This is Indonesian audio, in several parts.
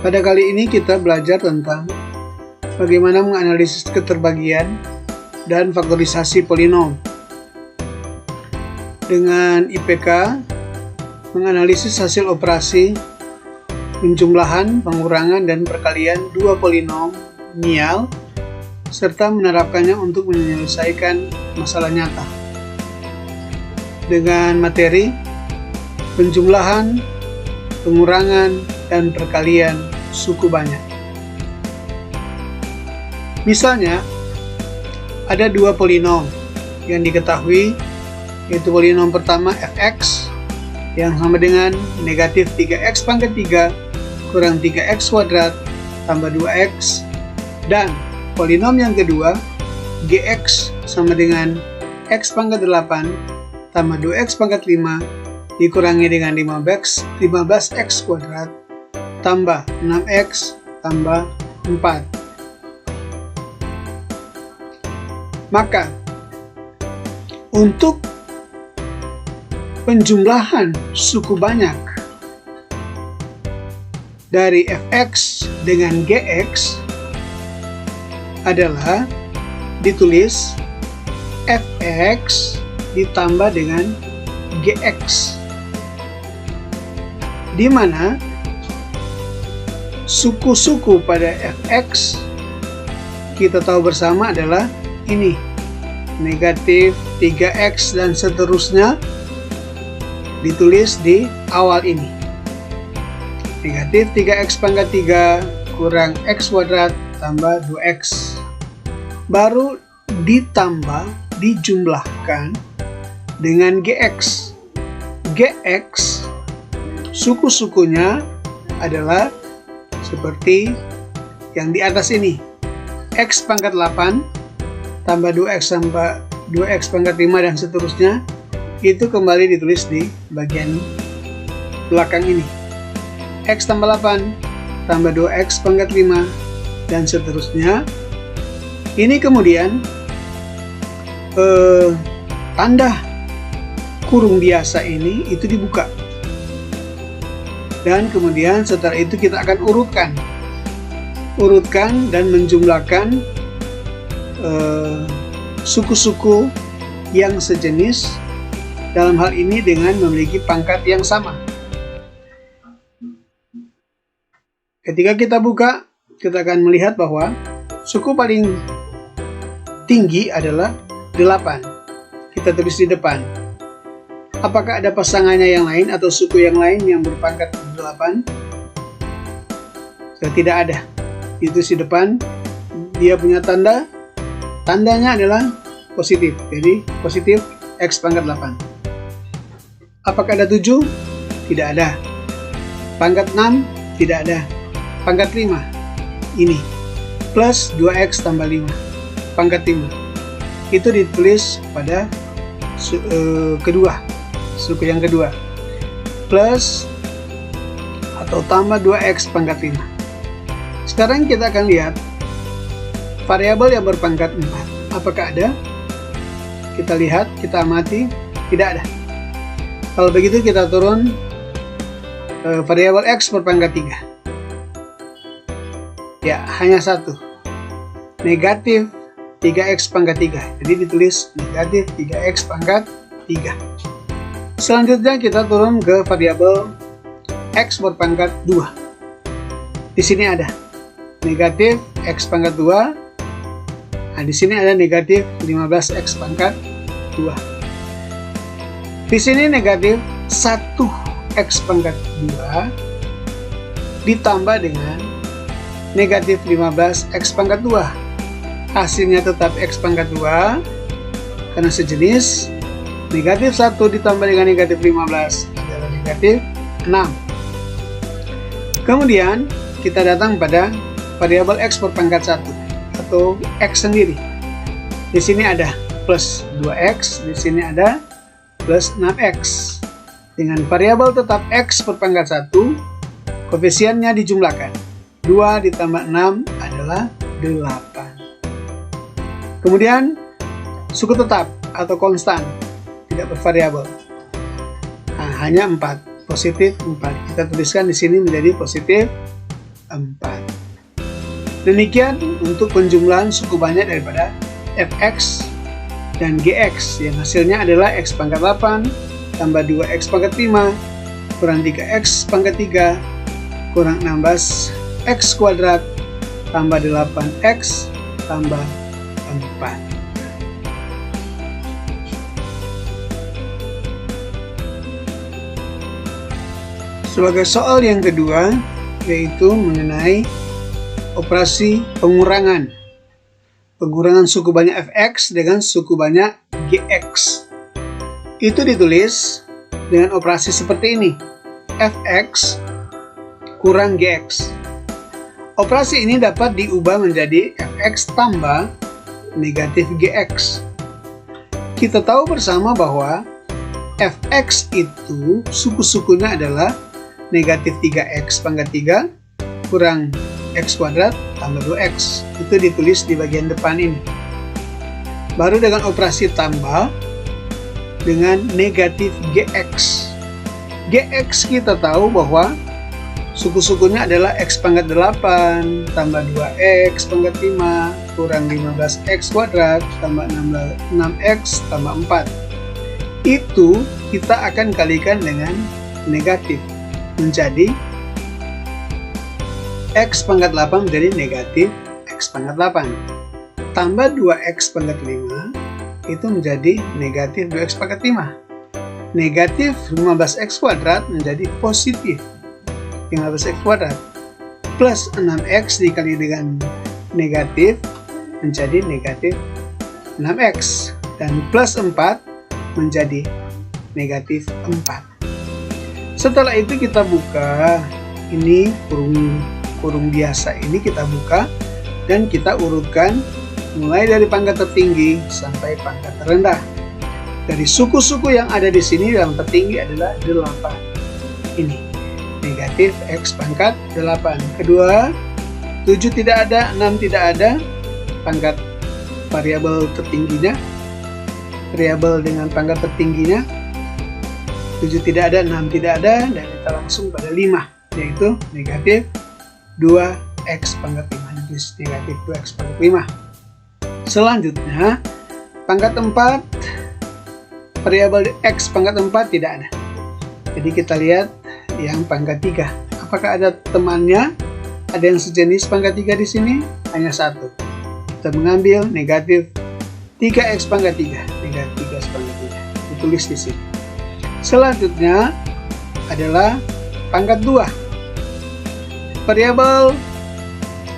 Pada kali ini kita belajar tentang bagaimana menganalisis keterbagian dan faktorisasi polinom. Dengan IPK, menganalisis hasil operasi penjumlahan, pengurangan, dan perkalian dua polinomial serta menerapkannya untuk menyelesaikan masalah nyata. Dengan materi penjumlahan, pengurangan, dan perkalian suku banyak. Misalnya, ada dua polinom yang diketahui, yaitu polinom pertama fx yang sama dengan negatif 3x pangkat 3 kurang 3x kuadrat tambah 2x, dan polinom yang kedua gx sama dengan x pangkat 8 tambah 2x pangkat 5 dikurangi dengan 15x kuadrat tambah 6x tambah 4. Maka untuk penjumlahan suku banyak dari fx dengan gx adalah ditulis fx ditambah dengan gx, di mana suku-suku pada fx kita tahu bersama adalah ini, negatif 3x dan seterusnya ditulis di awal ini. Negatif 3x pangkat 3 kurang x kuadrat tambah 2x. Baru ditambah, dijumlahkan dengan gx. Gx suku-sukunya adalah seperti yang di atas ini. X pangkat 8 tambah 2x tambah 2x pangkat 5 dan seterusnya, itu kembali ditulis di bagian belakang ini. X tambah 8 tambah 2x pangkat 5 dan seterusnya. Ini kemudian tanda kurung biasa ini itu dibuka, dan kemudian setelah itu kita akan urutkan dan menjumlahkan suku-suku yang sejenis, dalam hal ini dengan memiliki pangkat yang sama. Ketika kita buka, kita akan melihat bahwa suku paling tinggi adalah 8. Kita tulis di depan. Apakah ada pasangannya yang lain atau suku yang lain yang berpangkat 8? Tidak ada. Itu di depan. Dia punya tandanya adalah positif. Jadi positif x pangkat 8. Apakah ada 7? Tidak ada. Pangkat 6? Tidak ada. Pangkat 5? Ini. Plus 2x tambah 5. Pangkat 5. Itu ditulis pada kedua. Suku yang kedua. Plus atau tambah 2x pangkat 5. Sekarang kita akan lihat variabel yang berpangkat 4. Apakah ada? Kita lihat, kita amati. Tidak ada. Kalau begitu kita turun variabel x berpangkat 3. Ya, hanya satu. Negatif 3x pangkat 3. Jadi ditulis negatif 3x pangkat 3. Selanjutnya kita turun ke variabel x berpangkat 2. Di sini ada negatif x pangkat 2. Nah, di sini ada negatif 15x pangkat 2. Di sini negatif 1x pangkat 2 ditambah dengan negatif 15x pangkat 2. Hasilnya tetap x pangkat 2 karena sejenis. Negatif 1 ditambah dengan negatif 15 adalah negatif 6. Kemudian kita datang pada variabel x berpangkat 1 atau x sendiri. Di sini ada plus 2x, di sini ada plus 6x. Dengan variabel tetap x berpangkat 1, koefisiennya dijumlahkan. 2 ditambah 6 adalah 8. Kemudian suku tetap atau konstan, tidak bervariabel. Nah, hanya 4, positif 4. Kita tuliskan di sini menjadi positif 4. Demikian untuk penjumlahan suku banyak daripada fx dan gx yang hasilnya adalah x pangkat 8 tambah 2x pangkat 5 kurang 3x pangkat 3 kurang 16x kuadrat tambah 8x tambah 4. Sebagai soal yang kedua, yaitu mengenai operasi pengurangan. Pengurangan suku banyak fx dengan suku banyak gx. Itu ditulis dengan operasi seperti ini. Fx kurang gx. Operasi ini dapat diubah menjadi fx tambah negatif gx. Kita tahu bersama bahwa fx itu suku-sukunya adalah negatif 3x pangkat 3 kurang x kuadrat tambah 2x. Itu ditulis di bagian depan ini. Baru dengan operasi tambah dengan negatif gx. Gx kita tahu bahwa suku-sukunya adalah x pangkat 8 tambah 2x pangkat 5 kurang 15x kuadrat tambah 6x tambah 4. Itu kita akan kalikan dengan negatif, menjadi x pangkat 8 menjadi negatif x pangkat 8 tambah 2x pangkat 5 itu menjadi negatif 2x pangkat 5. Negatif 15x kuadrat menjadi positif 15x kuadrat plus 6x dikali dengan negatif menjadi negatif 6x dan plus 4 menjadi negatif 4. Setelah itu kita buka ini kurung biasa ini kita buka dan kita urutkan mulai dari pangkat tertinggi sampai pangkat terendah. Dari suku-suku yang ada di sini yang tertinggi adalah 8. Ini negatif x pangkat 8. Kedua 7 tidak ada, 6 tidak ada. Pangkat variabel tertingginya, variabel dengan pangkat tertingginya 7 tidak ada, 6 tidak ada, dan kita langsung pada 5, yaitu negatif 2x pangkat 5. Negatif 2x pangkat 5. Selanjutnya, pangkat 4, variabel x pangkat 4 tidak ada. Jadi kita lihat yang pangkat 3. Apakah ada temannya? Ada yang sejenis pangkat 3 di sini? Hanya satu. Kita mengambil negatif 3x pangkat 3. Negatif 3x pangkat 3. Ditulis di sini. Selanjutnya adalah pangkat 2. Variabel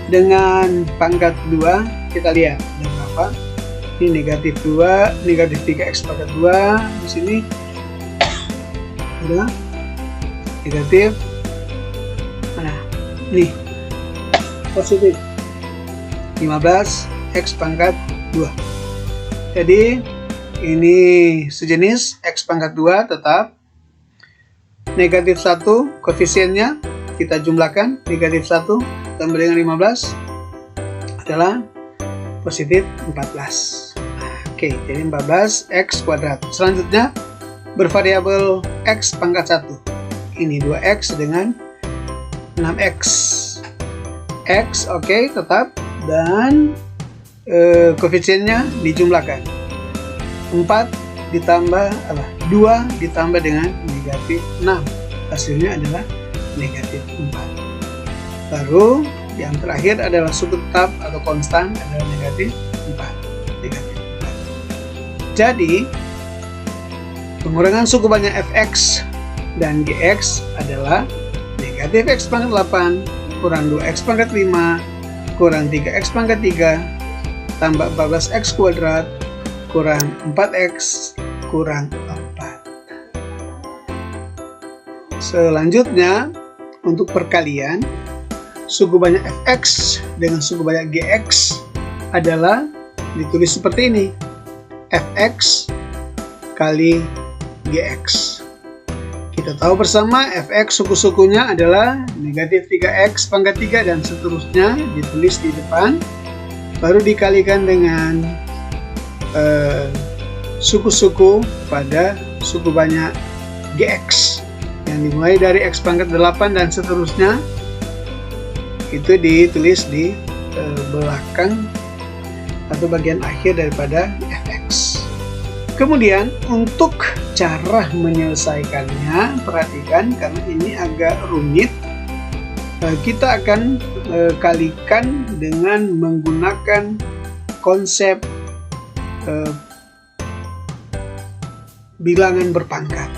dengan pangkat 2 kita lihat ada berapa. Ini negatif 2, negatif 3x pangkat 2. Di sini ada negatif mana? Nih, positif 15x pangkat 2. Jadi ini sejenis x pangkat 2 tetap negatif 1 koefisiennya kita jumlahkan negatif 1 tambah dengan 15 adalah positif 14. Oke, jadi 14x kuadrat. Selanjutnya bervariabel x pangkat 1. Ini 2x dengan 6x. X oke, tetap dan koefisiennya dijumlahkan. 4 ditambah 2 ditambah dengan negatif 6, hasilnya adalah negatif 4. Baru yang terakhir adalah suku tetap atau konstan adalah negatif 4. Negatif 4. Jadi pengurangan suku banyak fx dan gx adalah negatif x pangkat 8 kurang 2x pangkat 5 kurang 3x pangkat 3 tambah 14x kuadrat kurang 4x kurang 4. Selanjutnya untuk perkalian suku banyak fx dengan suku banyak gx adalah ditulis seperti ini, fx kali gx. Kita tahu bersama fx suku-sukunya adalah negatif 3x pangkat 3 dan seterusnya, ditulis di depan, baru dikalikan dengan suku-suku pada suku banyak gx yang dimulai dari x pangkat 8 dan seterusnya. itu ditulis di belakang atau bagian akhir daripada fx. Kemudian untuk cara menyelesaikannya, perhatikan karena ini agak rumit. Kita akan kalikan dengan menggunakan konsep bilangan berpangkat.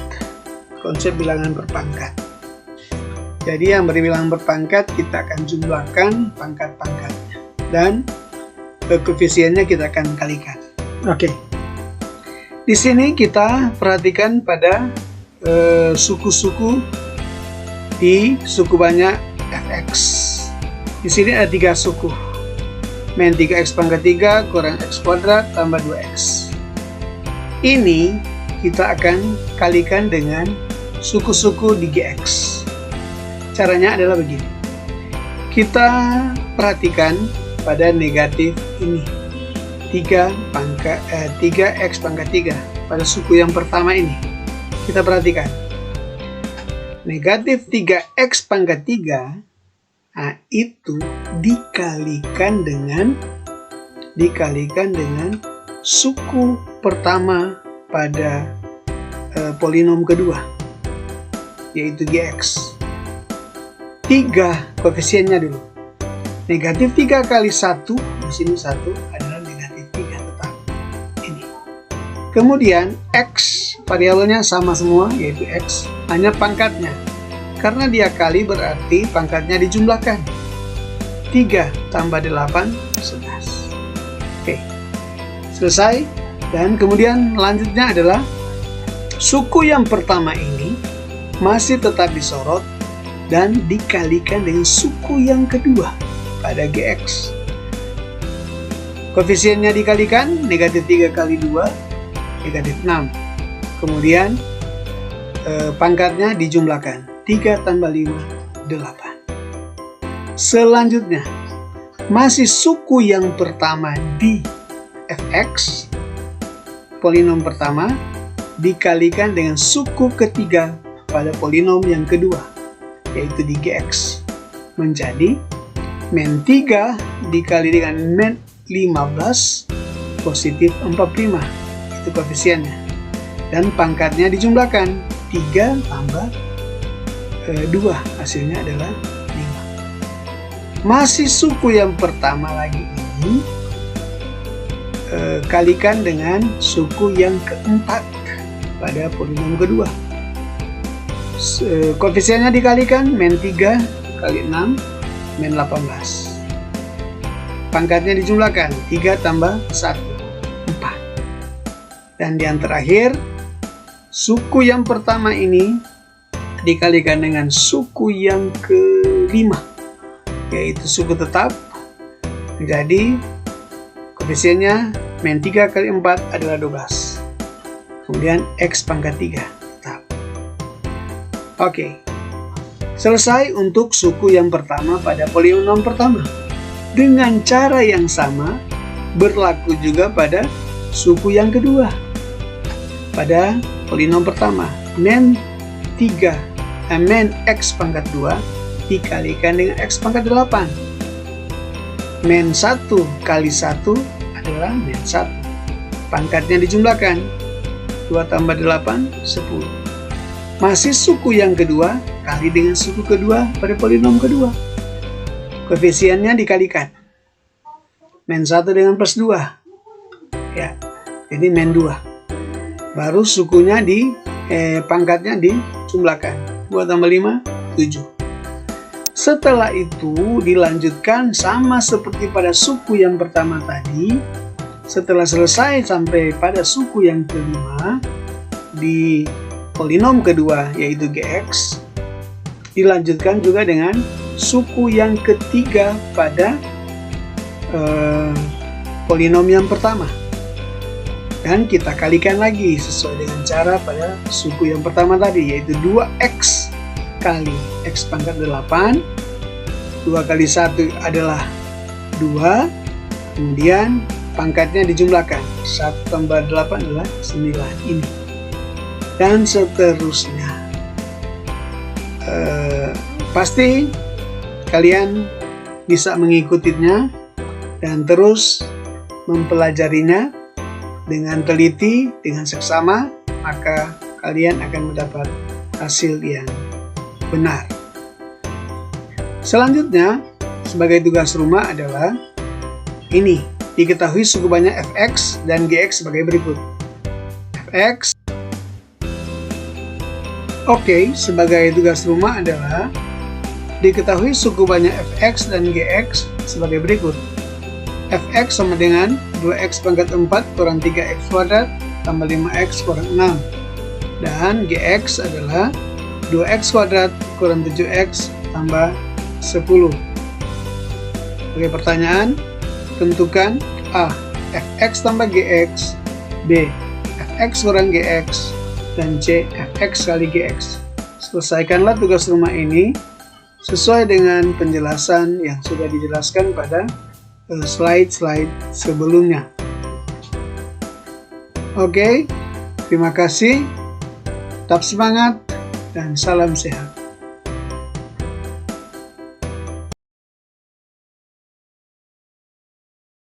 Konsep bilangan berpangkat. Jadi yang berbilangan berpangkat kita akan jumlahkan pangkat-pangkatnya dan koefisiennya kita akan kalikan. Oke. Di sini kita perhatikan pada suku-suku di suku banyak fx. Di sini ada 3 suku. Min 3x pangkat 3 kurang x kuadrat tambah 2x. Ini kita akan kalikan dengan suku-suku di gx. Caranya adalah begini. Kita perhatikan pada negatif ini. 3x pangkat 3 pada suku yang pertama ini. Kita perhatikan. Negatif 3x pangkat 3, nah itu dikalikan dengan suku pertama pada polinom kedua, yaitu gx. 3 koefisiennya dulu. Negatif 3 kali 1, di sini 1 adalah negatif 3 tetap. Ini. Kemudian x variabelnya sama semua, yaitu x, hanya pangkatnya. Karena dia kali berarti pangkatnya dijumlahkan. 3 tambah 8, 11. Oke. Selesai. Dan kemudian lanjutnya adalah suku yang pertama ini masih tetap disorot dan dikalikan dengan suku yang kedua pada gx. Koefisiennya dikalikan, negatif 3 kali 2, negatif 6. Kemudian pangkatnya dijumlahkan, 3 tambah 5, 8. Selanjutnya, masih suku yang pertama di fx, polinom pertama, dikalikan dengan suku ketiga pada polinom yang kedua, yaitu di gx, menjadi min 3 dikali dengan min 15 positif 45. Itu koefisiennya. Dan pangkatnya dijumlahkan, 3 tambah 2, hasilnya adalah 5. Masih suku yang pertama lagi ini kalikan dengan suku yang keempat pada polinom kedua. Koefisiennya dikalikan, min 3 kali 6, min 18. Pangkatnya dijumlahkan, 3 tambah 1, 4. Dan yang terakhir, suku yang pertama ini dikalikan dengan suku yang kelima, yaitu suku tetap. Jadi koefisiennya min 3 kali 4 adalah 12. Kemudian x pangkat 3 tetap. Oke. Selesai untuk suku yang pertama pada polinom pertama. Dengan cara yang sama berlaku juga pada suku yang kedua. Pada polinom pertama, min x pangkat 2 dikalikan dengan x pangkat 8. Min 1 kali 1 adalah min 1. Pangkatnya dijumlahkan, 2 tambah 8, 10. Masih suku yang kedua kali dengan suku kedua pada polinom kedua. Koefisiennya dikalikan. Min 1 dengan plus 2. Ya, jadi min 2. Baru sukunya pangkatnya dijumlahkan. 2 tambah 5, 7. Setelah itu dilanjutkan sama seperti pada suku yang pertama tadi. Setelah selesai sampai pada suku yang kelima di polinom kedua, yaitu gx, dilanjutkan juga dengan suku yang ketiga pada polinom yang pertama. Dan kita kalikan lagi sesuai dengan cara pada suku yang pertama tadi, yaitu 2x kali x pangkat 8. 2 kali 1 adalah 2. Kemudian pangkatnya dijumlahkan, 1 tambah 8 adalah 9 ini. Dan seterusnya. Pasti kalian bisa mengikutinya dan terus mempelajarinya dengan teliti, dengan seksama, maka kalian akan mendapat hasil yang benar. Selanjutnya, sebagai tugas rumah adalah ini. Diketahui suku banyak fx dan gx sebagai berikut. Fx. Oke, sebagai tugas rumah adalah diketahui suku banyak fx dan gx sebagai berikut. Fx sama dengan 2x pangkat 4 kurang 3x kuadrat tambah 5x kurang 6. Dan gx adalah 2x kuadrat kurang 7x tambah 10. Oke, pertanyaan, tentukan A. Fx tambah gx, B. Fx kurang gx, dan C. Fx kali gx. Selesaikanlah tugas rumah ini sesuai dengan penjelasan yang sudah dijelaskan pada slide-slide sebelumnya. Oke, terima kasih, tetap semangat, dan salam sehat.